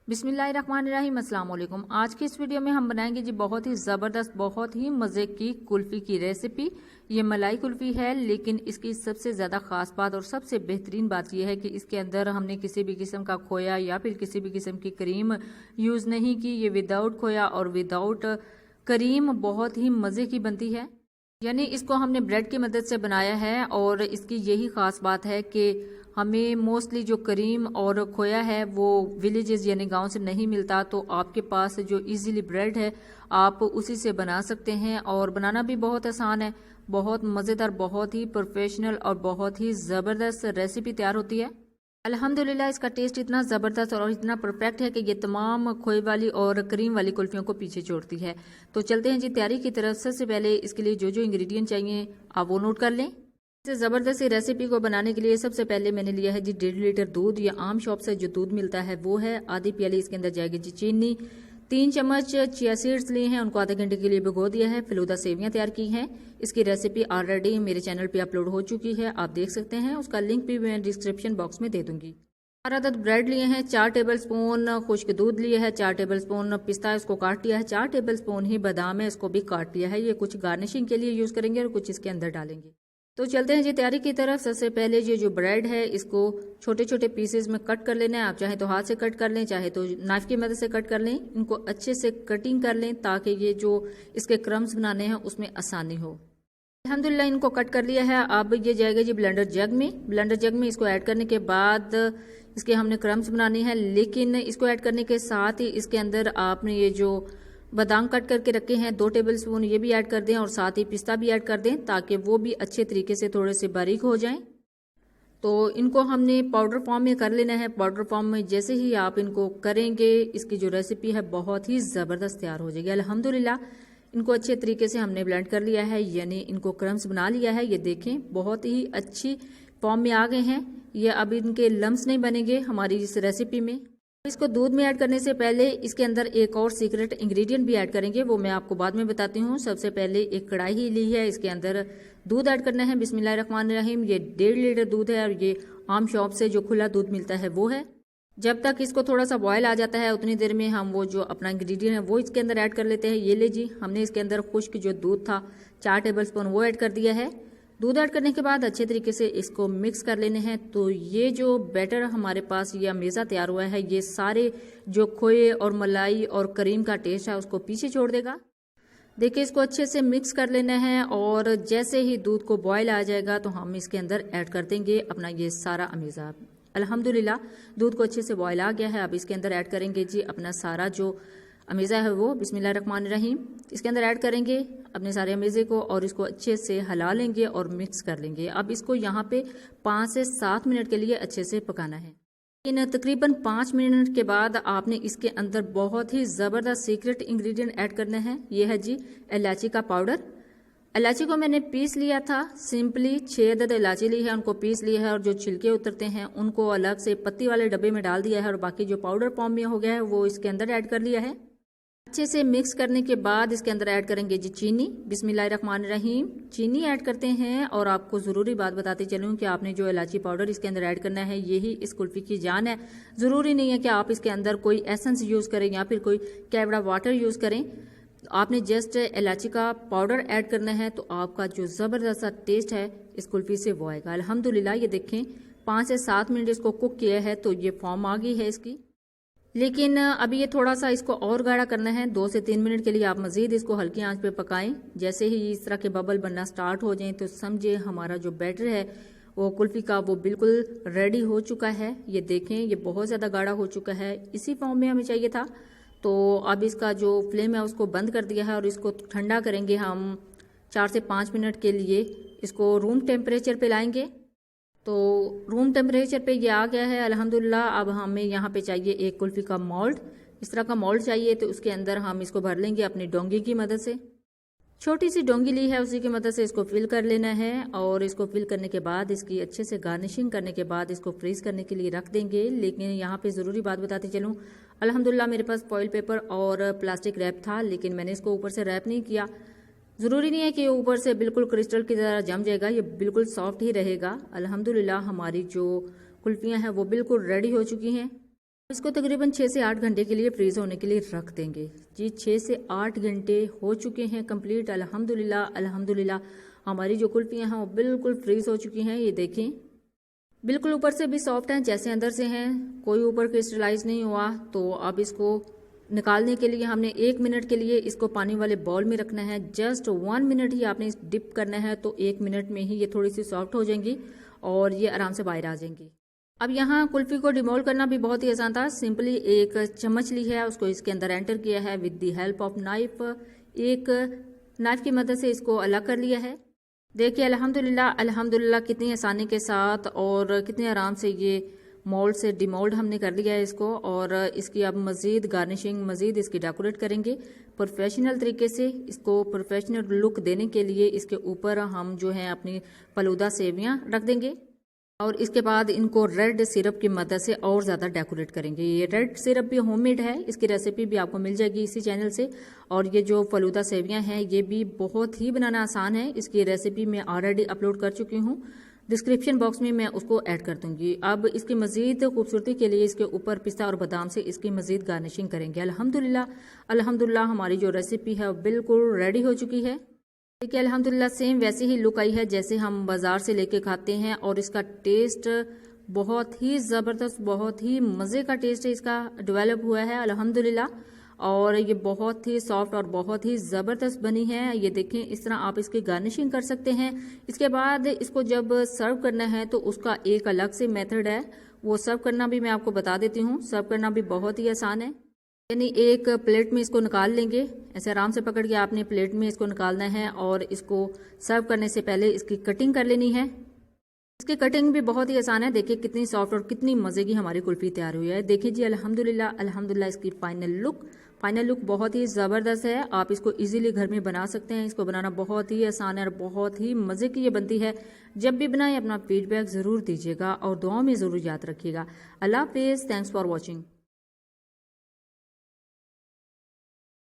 बिस्मिल्लाहिर्रहमानिर्रहीम, अस्सलाम वालेकुम। आज की इस वीडियो में हम बनाएंगे जी बहुत ही ज़बरदस्त, बहुत ही मज़े की कुल्फ़ी की रेसिपी। ये मलाई कुल्फ़ी है, लेकिन इसकी सबसे ज़्यादा ख़ास बात और सबसे बेहतरीन बात यह है कि इसके अंदर हमने किसी भी किस्म का खोया या फिर किसी भी किस्म की क्रीम यूज़ नहीं की। ये विदाउट खोया और विदाउट क्रीम बहुत ही मज़े की बनती है। यानी इसको हमने ब्रेड की मदद से बनाया है और इसकी यही ख़ास बात है कि हमें मोस्टली जो करीम और खोया है वो विलेजेस यानी गांव से नहीं मिलता, तो आपके पास जो इजीली ब्रेड है आप उसी से बना सकते हैं और बनाना भी बहुत आसान है। बहुत मज़ेदार, बहुत ही प्रोफेशनल और बहुत ही ज़बरदस्त रेसिपी तैयार होती है। अल्हम्दुलिल्लाह इसका टेस्ट इतना ज़बरदस्त और इतना परफेक्ट है कि ये तमाम खोए वाली और क्रीम वाली कुल्फियों को पीछे छोड़ती है। तो चलते हैं जी तैयारी की तरफ। सबसे पहले इसके लिए जो जो इंग्रेडिएंट चाहिए आप वो नोट कर लें। इस ज़बरदस्त रेसिपी को बनाने के लिए सबसे पहले मैंने लिया है जी 1.5 लीटर दूध। या आम शॉप से जो दूध मिलता है वो है। आधी प्याली इसके अंदर जाएगी जी चीनी। 3 चम्मच चिया सीड्स लिए हैं, उनको आधे घंटे के लिए भिगो दिया है। फलूदा सेवियां तैयार की हैं। इसकी रेसिपी ऑलरेडी मेरे चैनल पे अपलोड हो चुकी है, आप देख सकते हैं। उसका लिंक भी मैं डिस्क्रिप्शन बॉक्स में दे दूंगी। 4 अदद ब्रेड लिए हैं, 4 टेबल स्पून खुश्क दूध लिए है, 4 टेबल स्पून पिस्ता इसको काट लिया है, 4 टेबल स्पून ही बादाम है, इसको भी काट लिया है। ये कुछ गार्निशिंग के लिए यूज करेंगे और कुछ इसके अंदर डालेंगे। तो चलते हैं जी तैयारी की तरफ। सबसे पहले ये जो ब्रेड है इसको छोटे छोटे पीसेस में कट कर लेना है। आप चाहे तो हाथ से कट कर लें, चाहे तो नाइफ की मदद से कट कर लें। इनको अच्छे से कटिंग कर लें ताकि ये जो इसके क्रम्स बनाने हैं उसमें आसानी हो। अल्हम्दुलिल्लाह इनको कट कर लिया है। अब ये जाएगा जी ब्लेंडर जग में। ब्लेंडर जग में इसको ऐड करने के बाद इसके हमने क्रम्स बनाने हैं, लेकिन इसको ऐड करने के साथ ही इसके अंदर आपने ये जो बादाम कट करके रखे हैं 2 टेबल स्पून ये भी ऐड कर दें और साथ ही पिस्ता भी ऐड कर दें ताकि वो भी अच्छे तरीके से थोड़े से बारीक हो जाएं। तो इनको हमने पाउडर फॉर्म में कर लेना है। पाउडर फॉर्म में जैसे ही आप इनको करेंगे इसकी जो रेसिपी है बहुत ही ज़बरदस्त तैयार हो जाएगी। अल्हम्दुलिल्लाह इनको अच्छे तरीके से हमने ब्लेंड कर लिया है, यानी इनको क्रम्स बना लिया है। ये देखें बहुत ही अच्छी फॉर्म में आ गए हैं ये। अब इनके लम्स नहीं बनेंगे हमारी इस रेसिपी में। इसको दूध में ऐड करने से पहले इसके अंदर एक और सीक्रेट इंग्रेडिएंट भी ऐड करेंगे, वो मैं आपको बाद में बताती हूँ। सबसे पहले एक कढ़ाई ही ली है, इसके अंदर दूध ऐड करना है। बिस्मिल्लाहिर्रहमानिर्रहीम। ये 1.5 लीटर दूध है और ये आम शॉप से जो खुला दूध मिलता है वो है। जब तक इसको थोड़ा सा बॉयल आ जाता है उतनी देर में हम वो जो अपना इंग्रेडिएंट है वो इसके अंदर ऐड कर लेते हैं। ये ले जी, हमने इसके अंदर खुश्क जो दूध था 4 टेबल स्पून वो ऐड कर दिया है। दूध ऐड करने के बाद अच्छे तरीके से इसको मिक्स कर लेने हैं। तो ये जो बैटर हमारे पास ये अमेज़ा तैयार हुआ है ये सारे जो खोए और मलाई और करीम का टेस्ट है उसको पीछे छोड़ देगा। देखिए इसको अच्छे से मिक्स कर लेना है और जैसे ही दूध को बॉयल आ जाएगा तो हम इसके अंदर ऐड कर देंगे अपना ये सारा अमेज़ा। अल्हम्दुलिल्लाह दूध को अच्छे से बॉयल आ गया है। अब इसके अंदर ऐड करेंगे जी अपना सारा जो अमेज़ा है वो। बिस्मिल्लाहिर्रहमानिर्रहीम। इसके अंदर ऐड करेंगे अपने सारे अमेज़े को और इसको अच्छे से हिला लेंगे और मिक्स कर लेंगे। अब इसको यहाँ पे 5 से 7 मिनट के लिए अच्छे से पकाना है। इन तकरीबन 5 मिनट के बाद आपने इसके अंदर बहुत ही ज़बरदस्त सीक्रेट इंग्रेडिएंट ऐड करना है। ये है जी इलायची का पाउडर। इलायची को मैंने पीस लिया था, सिंपली 6 अदद इलायची ली है, उनको पीस लिया है और जो छिलके उतरते हैं उनको अलग से पत्ती वाले डब्बे में डाल दिया है और बाकी जो पाउडर फॉर्म में हो गया है वो इसके अंदर ऐड कर लिया है। अच्छे से मिक्स करने के बाद इसके अंदर ऐड करेंगे जी चीनी। बिस्मिल्लाहिर्रहमानिर्रहीम। चीनी ऐड करते हैं और आपको ज़रूरी बात बताती चलूँ कि आपने जो इलायची पाउडर इसके अंदर ऐड करना है यही इस कुल्फ़ी की जान है। ज़रूरी नहीं है कि आप इसके अंदर कोई एसेंस यूज़ करें या फिर कोई कैवड़ा वाटर यूज़ करें। आपने जस्ट इलायची का पाउडर ऐड करना है तो आपका जो ज़बरदस्त टेस्ट है इस कुल्फ़ी से वो आएगा। अल्हम्दुलिल्लाह ये देखें 5 से 7 मिनट इसको कुक किया है तो ये फॉर्म आ गई है इसकी। लेकिन अभी ये थोड़ा सा इसको और गाढ़ा करना है। 2 से 3 मिनट के लिए आप मज़ीद इसको हल्की आंच पे पकाएं। जैसे ही इस तरह के बबल बनना स्टार्ट हो जाएं तो समझे हमारा जो बैटर है वो कुल्फ़ी का वो बिल्कुल रेडी हो चुका है। ये देखें ये बहुत ज़्यादा गाढ़ा हो चुका है, इसी फॉर्म में हमें चाहिए था। तो अब इसका जो फ्लेम है उसको बंद कर दिया है और इसको ठंडा करेंगे हम 4 से 5 मिनट के लिए। इसको रूम टेम्परेचर पे लाएंगे। तो रूम टेम्परेचर पे ये आ गया है अल्हम्दुलिल्लाह। अब हमें यहाँ पे चाहिए एक कुल्फ़ी का मोल्ड। इस तरह का मोल्ड चाहिए तो उसके अंदर हम इसको भर लेंगे अपनी डोंगी की मदद से। छोटी सी डोंगी ली है उसी की मदद से इसको फिल कर लेना है और इसको फिल करने के बाद इसकी अच्छे से गार्निशिंग करने के बाद इसको फ्रीज करने के लिए रख देंगे। लेकिन यहाँ पे ज़रूरी बात बताती चलूँ, अल्हम्दुलिल्लाह मेरे पास फॉइल पेपर और प्लास्टिक रैप था, लेकिन मैंने इसको ऊपर से रैप नहीं किया। ज़रूरी नहीं है कि ऊपर से बिल्कुल क्रिस्टल की तरह जम जाएगा, ये बिल्कुल सॉफ्ट ही रहेगा। अल्हम्दुलिल्लाह हमारी जो कुल्फ़ियाँ हैं वो बिल्कुल रेडी हो चुकी हैं। इसको तकरीबन 6 से 8 घंटे के लिए फ्रीज़ होने के लिए रख देंगे जी। 6 से 8 घंटे हो चुके हैं कंप्लीट। अल्हम्दुलिल्लाह अल्हम्दुलिल्लाह हमारी जो कुल्फियाँ हैं वो बिल्कुल फ्रीज़ हो चुकी हैं। ये देखें बिल्कुल ऊपर से भी सॉफ्ट हैं जैसे अंदर से हैं, कोई ऊपर क्रिस्टलाइज नहीं हुआ। तो अब इसको निकालने के लिए हमने 1 मिनट के लिए इसको पानी वाले बाउल में रखना है। जस्ट 1 मिनट ही आपने डिप करना है, तो 1 मिनट में ही ये थोड़ी सी सॉफ्ट हो जाएंगी और ये आराम से बाहर आ जाएंगी। अब यहाँ कुल्फी को डिमोल्ड करना भी बहुत ही आसान था। सिंपली एक चम्मच ली है, उसको इसके अंदर एंटर किया है with the help of knife. एक नाइफ की मदद से इसको अलग कर लिया है। देखिए अल्हम्दुलिल्लाह अल्हम्दुलिल्लाह कितनी आसानी के साथ और कितने आराम से ये मोल्ड से डिमोल्ड हमने कर लिया है इसको। और इसकी अब मज़ीद गार्निशिंग, मज़ीद इसकी डेकोरेट करेंगे प्रोफेशनल तरीके से। इसको प्रोफेशनल लुक देने के लिए इसके ऊपर हम जो है अपनी फलूदा सेवियाँ रख देंगे और इसके बाद इनको रेड सिरप की मदद से और ज़्यादा डेकोरेट करेंगे। ये रेड सिरप भी होममेड है, इसकी रेसिपी भी आपको मिल जाएगी इसी चैनल से। और ये जो फलूदा सेवियां हैं ये भी बहुत ही बनाना आसान है। इसकी रेसिपी मैं ऑलरेडी अपलोड कर चुकी हूँ, डिस्क्रिप्शन बॉक्स में मैं उसको ऐड कर दूंगी। अब इसकी मज़ीद खूबसूरती के लिए इसके ऊपर पिस्ता और बादाम से इसकी मज़ीद गार्निशिंग करेंगे। अल्हम्दुलिल्लाह अल्हम्दुलिल्लाह हमारी जो रेसिपी है बिल्कुल रेडी हो चुकी है। देखिए अल्हम्दुलिल्लाह सेम वैसी ही लुक आई है जैसे हम बाज़ार से लेके खाते हैं। और इसका टेस्ट बहुत ही ज़बरदस्त, बहुत ही मज़े का टेस्ट है इसका डेवलप हुआ है अल्हम्दुलिल्लाह। और ये बहुत ही सॉफ्ट और बहुत ही ज़बरदस्त बनी है। ये देखें इस तरह आप इसकी गार्निशिंग कर सकते हैं। इसके बाद इसको जब सर्व करना है तो उसका एक अलग से मेथड है, वो सर्व करना भी मैं आपको बता देती हूँ। सर्व करना भी बहुत ही आसान है। यानी एक प्लेट में इसको निकाल लेंगे, ऐसे आराम से पकड़ के आपने प्लेट में इसको निकालना है और इसको सर्व करने से पहले इसकी कटिंग कर लेनी है। इसकी कटिंग भी बहुत ही आसान है। देखिए कितनी सॉफ्ट और कितनी मज़े की हमारी कुल्फ़ी तैयार हुई है। देखिए जी अल्हम्दुलिल्लाह अल्हम्दुलिल्लाह इसकी फाइनल लुक बहुत ही ज़बरदस्त है। आप इसको इजीली घर में बना सकते हैं। इसको बनाना बहुत ही आसान है और बहुत ही मज़े की ये बनती है। जब भी बनाएं अपना फीडबैक ज़रूर दीजिएगा और दुआओं में ज़रूर याद रखिएगा। अल्लाह हाफ़िज़, थैंक्स फॉर वॉचिंग।